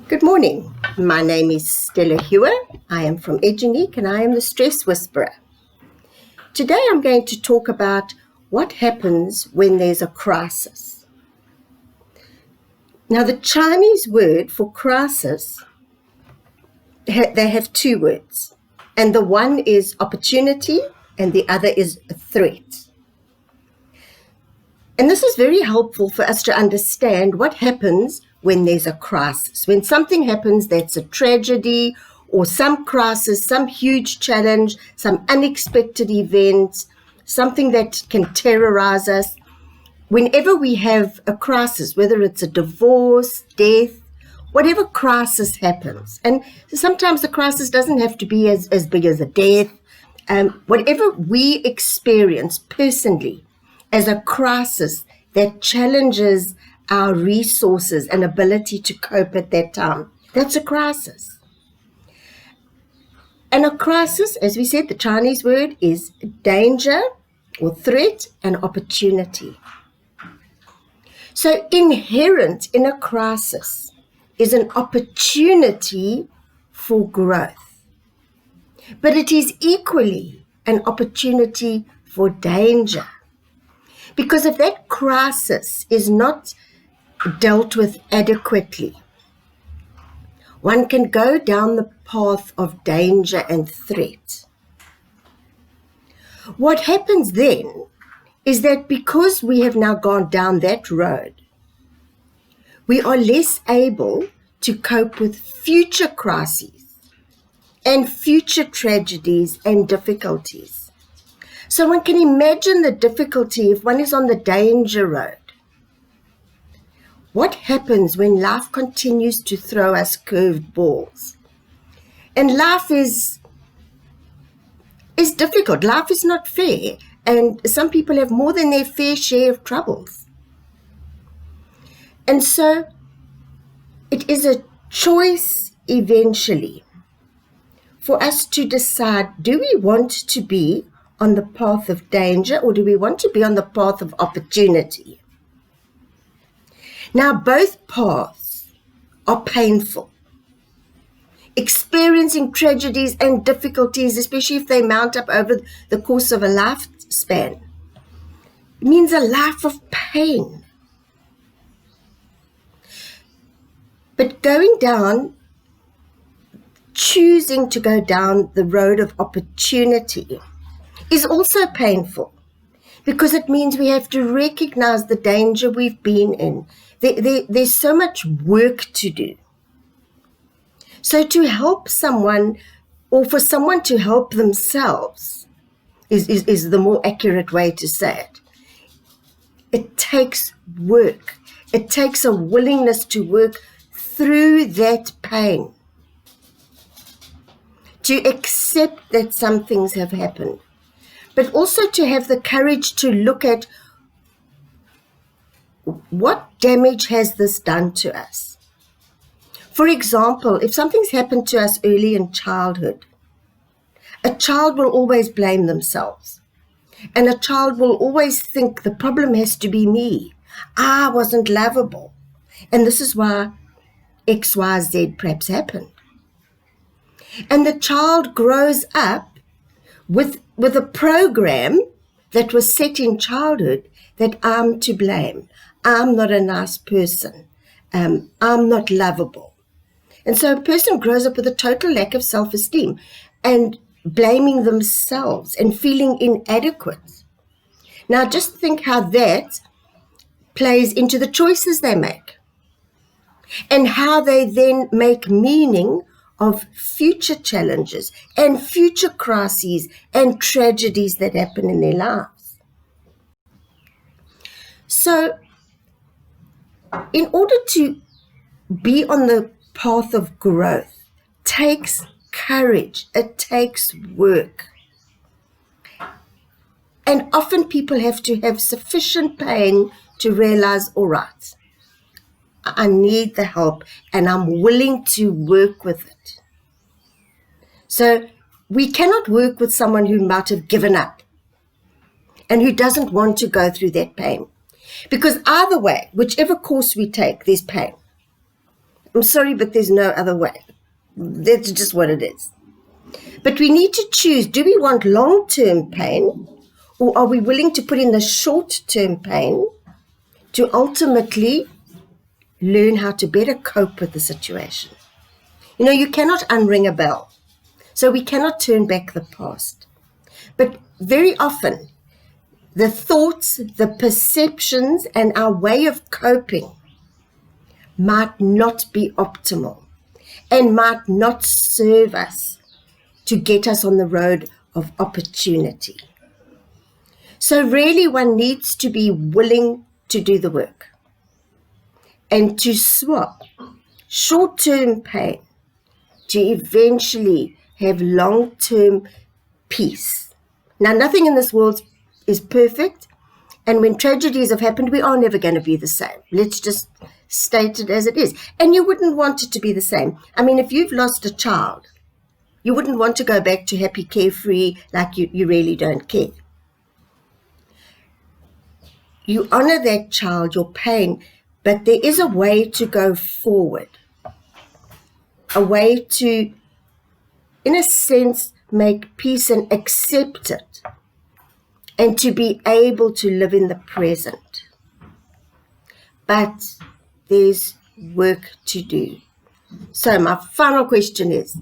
Good morning. My name is Stella Hewer. I am from Edunique and I am the Stress Whisperer. Today I'm going to talk about what happens when there's a crisis. Now the Chinese word for crisis, they have two words, and the one is opportunity and the other is a threat. And this is very helpful for us to understand what happens when there's a crisis. When something happens that's a tragedy or some crisis, some huge challenge, some unexpected event, something that can terrorize us. Whenever we have a crisis, whether it's a divorce, death, whatever crisis happens, and sometimes the crisis doesn't have to be as big as a death, whatever we experience personally as a crisis that challenges our resources and ability to cope at that time, that's a crisis. And a crisis, as we said, the Chinese word is danger or threat and opportunity. So inherent in a crisis is an opportunity for growth. But it is equally an opportunity for danger. Because if that crisis is not dealt with adequately, one can go down the path of danger and threat. What happens then is that because we have now gone down that road, we are less able to cope with future crises and future tragedies and difficulties. So one can imagine the difficulty if one is on the danger road. What happens when life continues to throw us curved balls? And life is difficult. Life is not fair. And some people have more than their fair share of troubles. And so it is a choice eventually for us to decide, do we want to be on the path of danger or do we want to be on the path of opportunity? Now, both paths are painful. Experiencing tragedies and difficulties, especially if they mount up over the course of a lifespan, means a life of pain. But choosing to go down the road of opportunity is also painful because it means we have to recognize the danger we've been in. There's so much work to do. So to help someone or for someone to help themselves is the more accurate way to say it. It takes work. It takes a willingness to work through that pain, to accept that some things have happened, but also to have the courage to look at what damage has this done to us. For example, if something's happened to us early in childhood, a child will always blame themselves. And a child will always think the problem has to be me. I wasn't lovable. And this is why X, Y, Z perhaps happened. And the child grows up with a program that was set in childhood that I'm to blame. I'm not a nice person. I'm not lovable. And so a person grows up with a total lack of self-esteem and blaming themselves and feeling inadequate. Now just think how that plays into the choices they make and how they then make meaning of future challenges and future crises and tragedies that happen in their lives. So in order to be on the path of growth takes courage, it takes work. And often people have to have sufficient pain to realize, all right, I need the help and I'm willing to work with it. So we cannot work with someone who might have given up and who doesn't want to go through that pain. Because either way, whichever course we take, there's pain. I'm sorry, but there's no other way. That's just what it is. But we need to choose, do we want long-term pain, or are we willing to put in the short-term pain to ultimately learn how to better cope with the situation? You know, you cannot unring a bell, so we cannot turn back the past. But very often, the thoughts, the perceptions, and our way of coping might not be optimal and might not serve us to get us on the road of opportunity. So really, one needs to be willing to do the work and to swap short-term pain to eventually have long-term peace. Now, nothing in this world is perfect, and when tragedies have happened, we are never going to be the same. Let's just state it as it is. And you wouldn't want it to be the same. I mean, if you've lost a child, you wouldn't want to go back to happy, carefree, like you really don't care. You honor that child, your pain, but there is a way to go forward, a way to, in a sense, make peace and accept it, and to be able to live in the present. But there's work to do. So my final question is,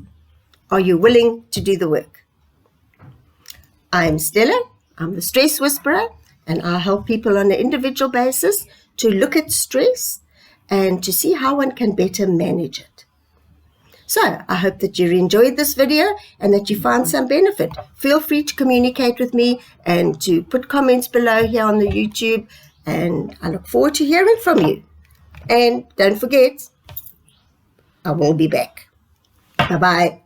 are you willing to do the work? I'm Stella, I'm the Stress Whisperer, and I help people on an individual basis to look at stress and to see how one can better manage it. So I hope that you enjoyed this video and that you found some benefit. Feel free to communicate with me and to put comments below here on the YouTube, and I look forward to hearing from you. And don't forget, I will be back. Bye-bye.